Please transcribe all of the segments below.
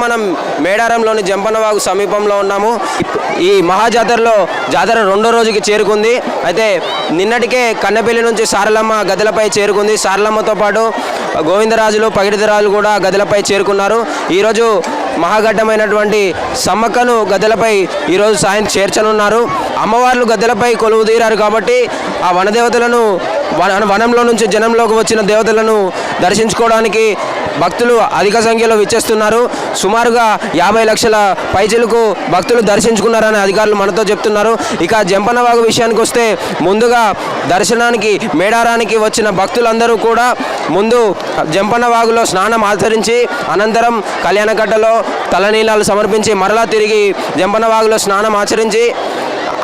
మనం మేడారంలోని జంపన్నవాగు సమీపంలో ఉన్నాము. ఈ మహాజాతరలో జాతర రెండో రోజుకి చేరుకుంది. అయితే నిన్నటికే కన్నెపల్లి నుంచి సారలమ్మ గదెలపై చేరుకుంది. సారలమ్మతో పాటు గోవిందరాజులు పగిడిదరాజులు కూడా గదెలపై చేరుకున్నారు. ఈరోజు మహాఘట్టమైనటువంటి సమ్మక్కను గద్దెలపై ఈరోజు సాయం చేర్చనున్నారు. అమ్మవార్లు గద్దెలపై కొలువు తీరారు కాబట్టి ఆ వనదేవతలను వనంలో నుంచి జనంలోకి వచ్చిన దేవతలను దర్శించుకోవడానికి భక్తులు అధిక సంఖ్యలో విచ్చేస్తున్నారు. సుమారుగా 50 లక్షల పైచిలకు భక్తులు దర్శించుకున్నారని అధికారులు మనతో చెప్తున్నారు. ఇక జంపన్నవాగు విషయానికి వస్తే ముందుగా దర్శనానికి మేడారానికి వచ్చిన భక్తులందరూ కూడా ముందు జంపన్నవాగులో స్నానం ఆచరించి అనంతరం కళ్యాణకట్టలో తలనీలాలు సమర్పించి మరలా తిరిగి జంపన్నవాగులో స్నానం ఆచరించి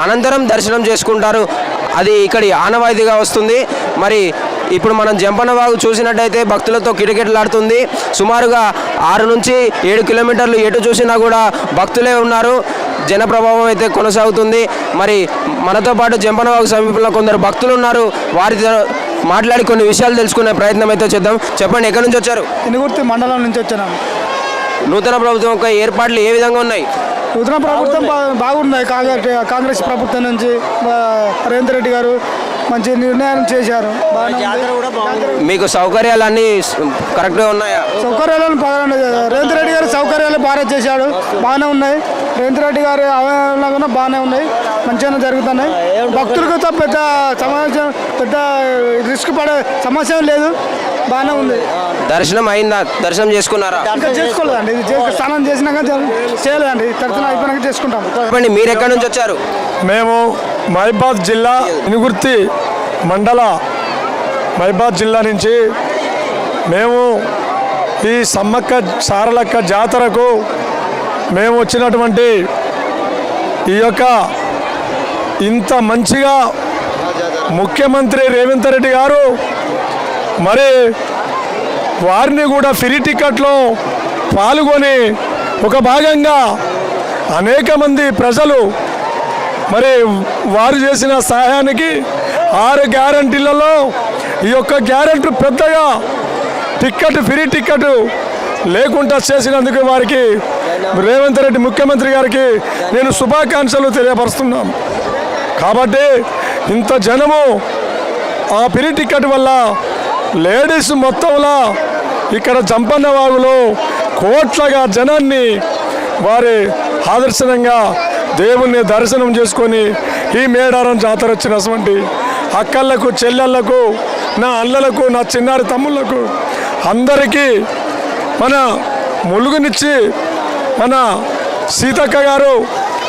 అనంతరం దర్శనం చేసుకుంటారు. అది ఇక్కడి ఆనవాయితీగా వస్తుంది. మరి ఇప్పుడు మనం జంపన్నవాగు చూసినట్టయితే భక్తులతో కిటకిటలాడుతుంది. సుమారుగా 6 నుంచి 7 కిలోమీటర్లు ఎటు చూసినా కూడా భక్తులే ఉన్నారు. జనప్రభావం అయితే కొనసాగుతుంది. మరి మనతో పాటు జంపన్నవాగు సమీపంలో కొందరు భక్తులు ఉన్నారు. వారితో మాట్లాడి కొన్ని విషయాలు తెలుసుకునే ప్రయత్నం అయితే చేద్దాం. చెప్పండి, ఎక్కడి నుంచి వచ్చారు? ఇనుగుర్తి మండలం నుంచి వచ్చాను. నూతన ప్రభుత్వం యొక్క ఏర్పాట్లు ఏ విధంగా ఉన్నాయి? నూతన ప్రభుత్వం బాగున్నాయి. కాంగ్రెస్ ప్రభుత్వం నుంచి రేవంత్ రెడ్డి గారు మంచి నిర్ణయం చేశారు. మీకు సౌకర్యాలన్నీ కరెక్ట్గా ఉన్నాయా? సౌకర్యాలను రేవంత్ రెడ్డి గారు సౌకర్యాలు బాగా చేశాడు. బాగానే ఉన్నాయి. రేవంత్ రెడ్డి గారి అవగాహన బాగానే ఉన్నాయి. మంచిగానే జరుగుతున్నాయి. భక్తులకు పెద్ద సమాజం పెద్ద రిస్క్ పడే సమస్య లేదు. బాగానే ఉంది. దర్శనం అయిందా? దర్శనం చేసుకున్నారా? ఇంకా చేసుకోలేదండి. స్నానం చేసినాక చేయలేదండి. దర్శనం అయిపోయినాక చేసుకుంటాం. చెప్పండి, మీరు ఎక్కడి నుంచి వచ్చారు? మేము మహబాద్ జిల్లా ఇనుగుర్తి మండల మహబాద్ జిల్లా నుంచి మేము ఈ సమ్మక్క సారలక్క జాతరకు మేము వచ్చినటువంటి ఈ యొక్క ఇంత మంచిగా ముఖ్యమంత్రి రేవంత్ రెడ్డి గారు మరి వారిని కూడా ఫ్రీ టికెట్లో పాల్గొని ఒక భాగంగా అనేక మంది ప్రజలు మరి వారు చేసిన సహాయానికి 6 గ్యారంటీలలో ఈ యొక్క గ్యారంటీ పెద్దగా ఫ్రీ టికెట్ లేకుండా చేసినందుకు వారికి రేవంత్ రెడ్డి ముఖ్యమంత్రి గారికి నేను శుభాకాంక్షలు తెలియపరుస్తున్నాను. కాబట్టి ఇంత జనము ఆ ఫ్రీ టికెట్ వల్ల లేడీస్ మొత్తంలో ఇక్కడ జంపన్నవాగులో కోట్లగా జనాన్ని వారి ఆదర్శనంగా దేవుణ్ణి దర్శనం చేసుకొని ఈ మేడారం జాతర వచ్చినటువంటి అక్కళ్ళకు చెల్లెళ్లకు నా అన్నలకు నా చిన్నారి తమ్ముళ్లకు అందరికీ మన ములుగునిచ్చి మన సీతక్క గారు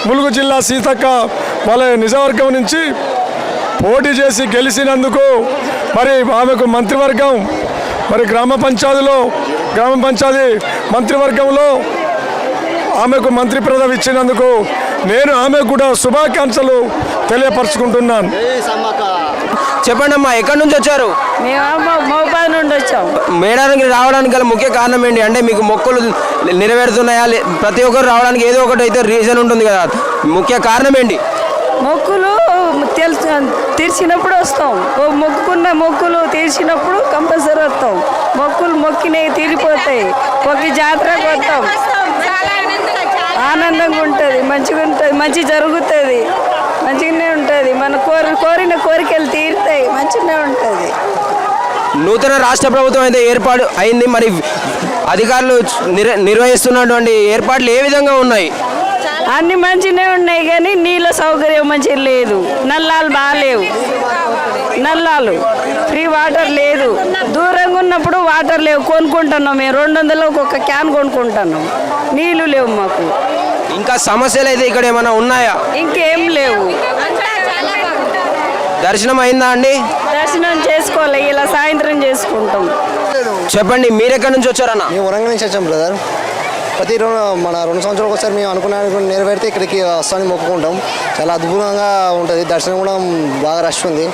ములుగు జిల్లా సీతక్క వాళ్ళ నిజవర్గం నుంచి పోటీ చేసి గెలిచినందుకు మరి ఆమెకు మంత్రివర్గం మరి గ్రామ పంచాయతీ మంత్రివర్గంలో ఆమెకు మంత్రి పదవి ఇచ్చినందుకు నేను ఆమెకు కూడా శుభాకాంక్షలు తెలియపరచుకుంటున్నాను. చెప్పండి అమ్మా, ఎక్కడి నుంచి వచ్చారు? మహబాద్ నుండి వచ్చాం. మేడారానికి రావడానికి గల ముఖ్య కారణం ఏంటి? అంటే మీకు మొక్కులు నెరవేరుతున్నాయా? ప్రతి ఒక్కరు రావడానికి ఏదో ఒకటి అయితే రీజన్ ఉంటుంది కదా, ముఖ్య కారణం ఏంటి? మొక్కులు తీర్చినప్పుడు వస్తాం. మొక్కుకున్న మొక్కులు తీర్చినప్పుడు కంపల్సరీ వస్తాం. మొక్కులు మొక్కినవి తీరిపోతాయి. ఒక జాతరకు వస్తాం. ఆనందంగా ఉంటుంది, మంచిగా ఉంటుంది, మంచి జరుగుతుంది, మంచిగానే ఉంటుంది. మన కోరిన కోరికలు తీరుతాయి, మంచిగానే ఉంటుంది. నూతన రాష్ట్ర ప్రభుత్వం అయితే ఏర్పాటు అయింది. మరి అధికారులు నిర్వహిస్తున్నటువంటి ఏర్పాట్లు ఏ విధంగా ఉన్నాయి? అన్ని మంచిగానే ఉన్నాయి, కానీ నీళ్ళ సౌకర్యం మంచిగా లేదు. నల్లాలు బాగాలేవు. నల్లాలు ఫ్రీ వాటర్ లేదు. దూరంగా ఉన్నప్పుడు వాటర్ లేవు. కొనుక్కుంటున్నాం మేము. 200లకు ఒక క్యాన్ కొనుక్కుంటున్నాం. నీళ్లు లేవు మాకు. ఇంకా సమస్యలు అయితే ఇక్కడ ఏమైనా ఉన్నాయా? ఇంకేం లేవు. దర్శనం అయిందా అండి? దర్శనం చేసుకోవాలి. ఇలా సాయంత్రం చేసుకుంటాం. చెప్పండి, మీరు ఎక్కడి నుంచి వచ్చారన్న? మేము వరంగల్ నుంచి వచ్చాం బ్రదర్. మన 2 సంవత్సరాలకు ఒకసారి మేము అనుకున్న నెరవేరితే ఇక్కడికి వస్తామని మొక్కుకుంటాం. చాలా అద్భుతంగా ఉంటుంది. దర్శనం కూడా బాగా రష్ ఉంది.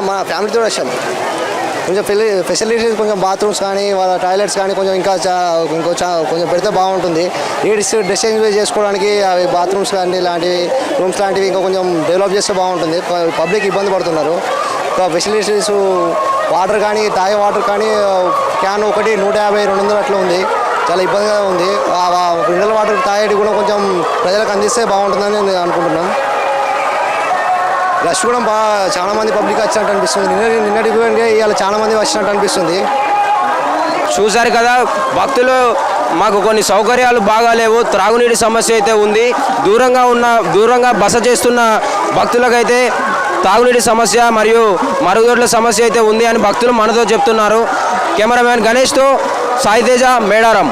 మా ఫ్యామిలీతో వచ్చాం. కొంచెం ఫెసిలిటీస్ కొంచెం బాత్రూమ్స్ కానీ వాళ్ళ టాయిలెట్స్ కానీ కొంచెం కొంచెం పెడితే బాగుంటుంది. లేడీస్ డ్రెస్ చేంజ్ చేసుకోవడానికి అవి బాత్రూమ్స్ కానీ ఇలాంటివి రూమ్స్ లాంటివి ఇంకా కొంచెం డెవలప్ చేస్తే బాగుంటుంది. పబ్లిక్ ఇబ్బంది పడుతున్నారు. ఇంకా ఫెసిలిటీస్ వాటర్ కానీ తాగే వాటర్ కానీ క్యాన్ ఒకటి 150-200 అట్లా ఉంది. చాలా ఇబ్బందిగా ఉంది. మినరల్ వాటర్ తాగేటి కూడా కొంచెం ప్రజలకు అందిస్తే బాగుంటుందని నేను అనుకుంటున్నాం. రష్ కూడా చాలా మంది పబ్లిక్ వచ్చినట్టు అనిపిస్తుంది. నిన్నటికి ఇవాళ చాలా మంది వచ్చినట్టు అనిపిస్తుంది. చూశారు కదా భక్తులు, మాకు కొన్ని సౌకర్యాలు బాగాలేవు, త్రాగునీటి సమస్య అయితే ఉంది. దూరంగా బస చేస్తున్న భక్తులకైతే తాగునీటి సమస్య మరియు మరుగుదొడ్ల సమస్య అయితే ఉంది అని భక్తులు మనతో చెప్తున్నారు. కెమెరామ్యాన్ గణేష్తో సాయితేజ, మేడారం.